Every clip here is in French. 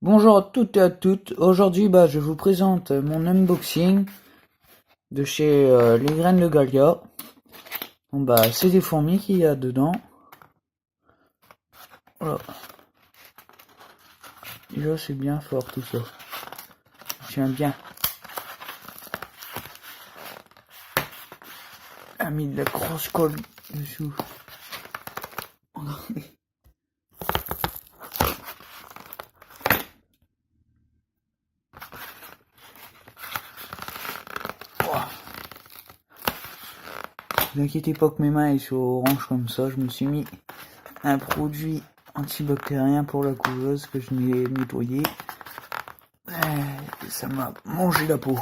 Bonjour à toutes et à toutes. Aujourd'hui, je vous présente mon unboxing de chez Les Graines de Galia. Bon, c'est des fourmis qu'il y a dedans. Voilà. Déjà, c'est bien fort tout ça. J'aime bien. A mis de la grosse colle dessous. Regardez. Wow. Ne vous inquiétez pas que mes mains sont oranges comme ça. Je me suis mis un produit antibactérien pour la couveuse que je n'ai nettoyé. Et ça m'a mangé la peau.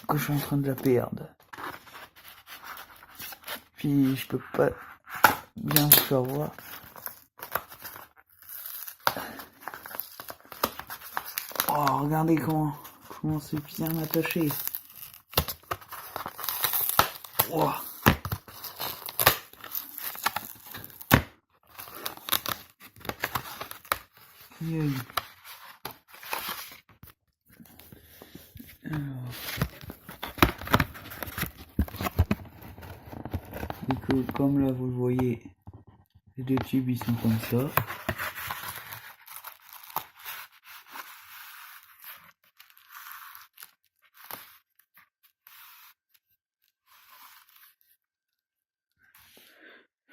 Que je suis en train de la perdre. Puis je peux pas bien vous faire voir. Oh, regardez comment c'est bien attaché. Oh. Alors, du coup, comme là vous le voyez, les deux tubes ils sont comme ça.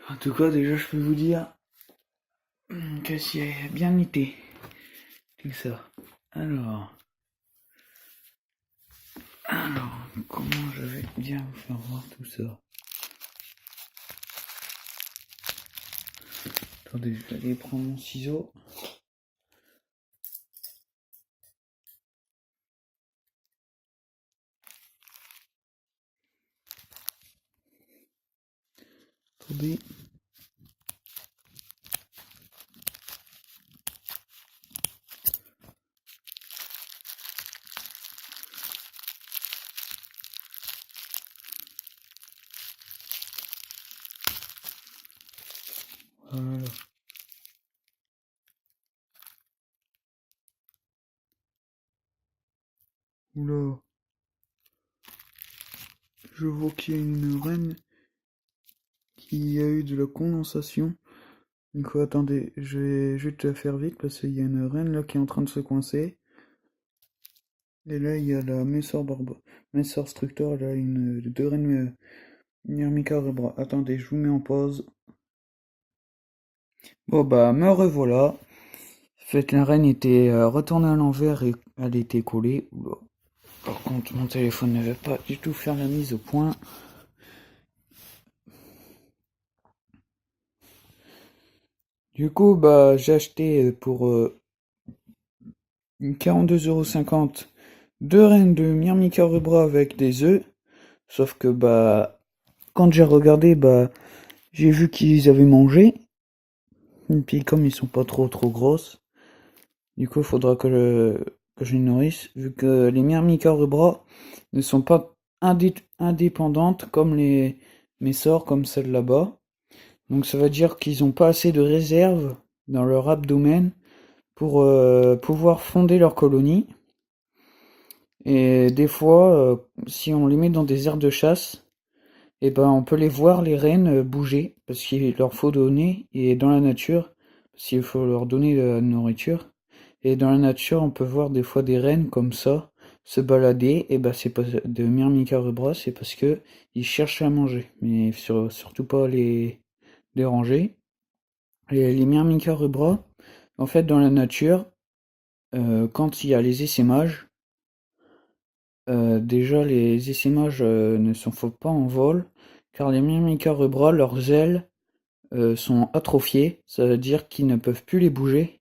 En tout cas, déjà je peux vous dire que c'est bien été tout ça. Alors, comment je vais bien vous faire voir tout ça? Attendez, je vais aller prendre mon ciseau. Attendez. Voilà. Oula. Je vois qu'il y a une reine qui a eu de la condensation. Du coup, attendez, je vais juste la faire vite parce qu'il y a une reine là qui est en train de se coincer. Et là, il y a la Messor Structor, elle a deux reines Myrmica Rebra. Attendez, je vous mets en pause. Bon, me revoilà. En fait, la reine était retournée à l'envers et elle était collée. Oula. Par contre, mon téléphone ne veut pas du tout faire la mise au point. Du coup, j'ai acheté pour 42,50 € deux reines de Myrmica Rebra avec des œufs. Sauf que quand j'ai regardé, j'ai vu qu'ils avaient mangé. Et puis comme ils sont pas trop grosses, du coup il faudra que je les nourrisse, vu que les Myrmica Rebra ne sont pas indépendantes comme mes sorts, comme celles là-bas. Donc ça veut dire qu'ils n'ont pas assez de réserve dans leur abdomen pour pouvoir fonder leur colonie. Et des fois, si on les met dans des aires de chasse, on peut les voir, les reines, bouger, parce qu'il leur faut donner, et dans la nature, parce qu'il faut leur donner de la nourriture, et dans la nature, on peut voir des fois des reines comme ça, se balader, et c'est pas de Myrmica rubra, c'est parce que ils cherchent à manger, mais surtout pas les déranger. Et les Myrmica rubra, en fait, dans la nature, quand il y a les essaimages, déjà les essaimages ne sont pas en vol, car les Myrmica rubra, leurs ailes sont atrophiées, ça veut dire qu'ils ne peuvent plus les bouger.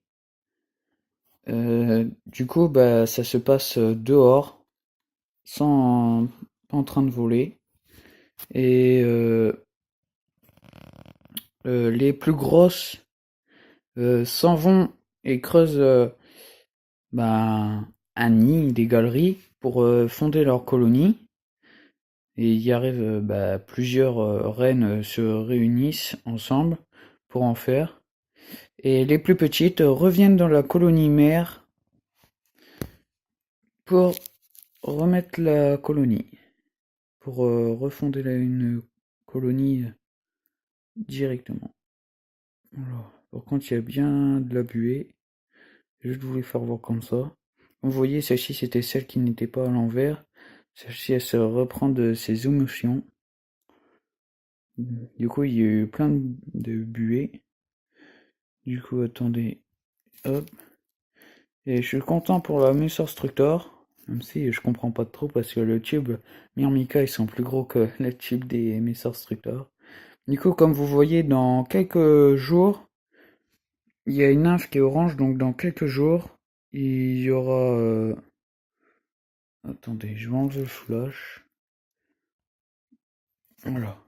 Du coup, ça se passe dehors, sans en train de voler. Et les plus grosses s'en vont et creusent un nid, des galeries, pour fonder leur colonie. Et il y arrive, plusieurs reines se réunissent ensemble pour en faire. Et les plus petites reviennent dans la colonie mère pour remettre la colonie. Pour refonder une colonie directement. Voilà. Par contre, il y a bien de la buée. Je voulais faire voir comme ça. Vous voyez, celle-ci, c'était celle qui n'était pas à l'envers. Celle-ci, elle se reprend de ses émotions. Du coup, il y a eu plein de buées. Du coup, attendez. Hop. Et je suis content pour la Musor Structor. Même si je comprends pas trop parce que le tube Myrmica, ils sont plus gros que le tube des Musor Structor. Du coup, comme vous voyez, dans quelques jours, il y a une nymphe qui est orange, donc dans quelques jours, il y aura... Attendez, je vais enlever le flash. Voilà.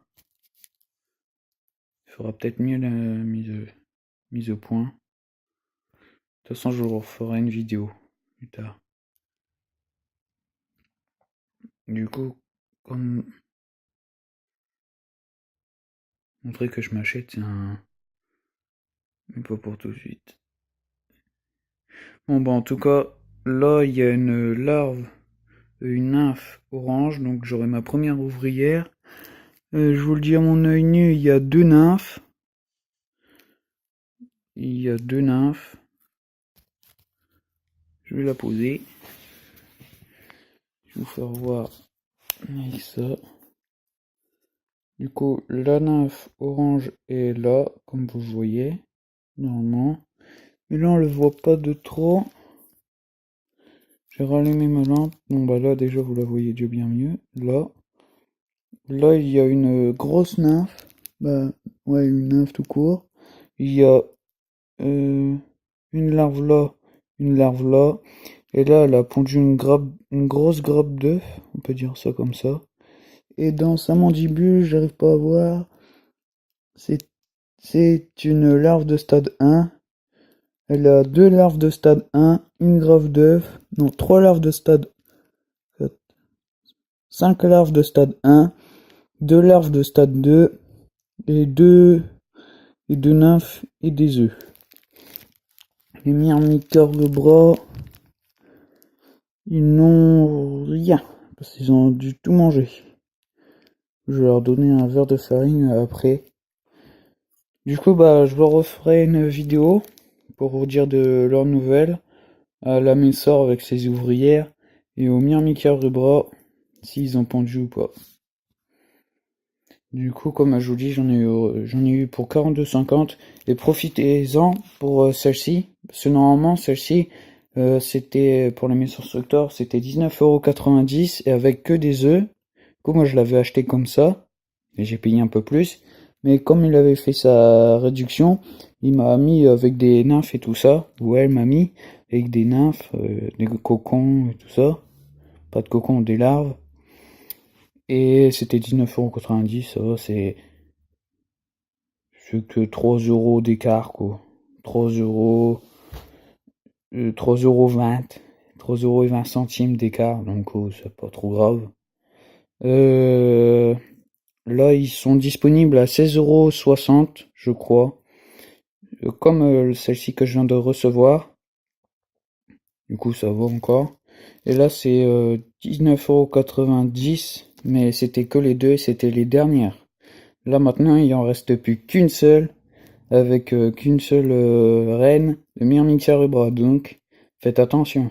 Il faudra peut-être mieux la mise au point. De toute façon, je vous referai une vidéo plus tard. Du coup, comme... Montrer que je m'achète, c'est un... Mais pas pour tout de suite. Bon, bah en tout cas, là, il y a une larve, une nymphe orange, donc j'aurai ma première ouvrière. Je vous le dis à mon œil nu, il y a deux nymphes. Il y a deux nymphes. Je vais la poser. Je vais vous faire voir avec ça. Du coup, la nymphe orange est là, comme vous voyez, normalement. Mais là, on le voit pas de trop. J'ai rallumé ma lampe. Bon, bah là, déjà, vous la voyez déjà bien mieux. Là, il y a une grosse nymphe. Bah, ouais, une nymphe tout court. Il y a une larve là, une larve là. Et là, elle a pondu une grosse grappe d'œuf. On peut dire ça comme ça. Et dans sa mandibule, j'arrive pas à voir. C'est une larve de stade 1. Elle a deux larves de stade 1, une grave d'œuf, non, trois larves de stade 4, 5 larves de stade 1, deux larves de stade 2, et deux nymphes et des œufs. Les myrmicores, ils n'ont rien, parce qu'ils ont dû tout manger. Je vais leur donner un verre de farine après. Du coup, bah, je leur referai une vidéo pour vous dire de leurs nouvelles, à la Messor avec ses ouvrières, et aux myrmicores s'ils ont pendu ou pas. Du coup, comme je vous dis, j'en ai eu pour 42,50 et profitez-en pour celle-ci. Parce que normalement, celle-ci, c'était pour la mise instructeur, c'était 19,90€ et avec que des œufs. Du coup, moi, je l'avais acheté comme ça et j'ai payé un peu plus. Mais comme il avait fait sa réduction, il m'a mis avec des nymphes et tout ça. Ou elle m'a mis avec des nymphes, des cocons et tout ça. Pas de cocons, des larves. Et c'était 19,90€, ça va, c'est que 3€ d'écart, quoi. 3€, 3,20€, 3,20€ d'écart, donc c'est pas trop grave. Là, ils sont disponibles à 16,60€, je crois. Comme celle-ci que je viens de recevoir. Du coup, ça va encore. Et là, c'est 19,90€, mais c'était que les deux, c'était les dernières. Là maintenant, il en reste plus qu'une seule, avec qu'une seule reine de Myrmica donc faites attention.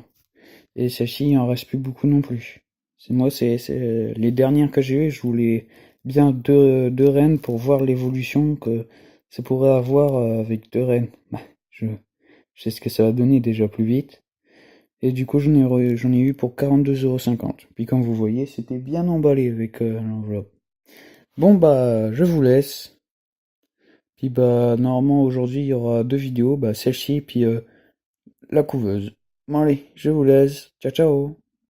Et celle-ci, il en reste plus beaucoup non plus. C'est les dernières que j'ai eues, je voulais bien deux reines pour voir l'évolution que ça pourrait avoir avec deux reines. Bah, je sais ce que ça va donner déjà plus vite. Et du coup, j'en ai eu pour 42,50€. Puis comme vous voyez, c'était bien emballé avec l'enveloppe. Bon bah, je vous laisse. Puis bah, normalement aujourd'hui il y aura deux vidéos, bah celle-ci puis la couveuse. Bon allez, je vous laisse. Ciao ciao.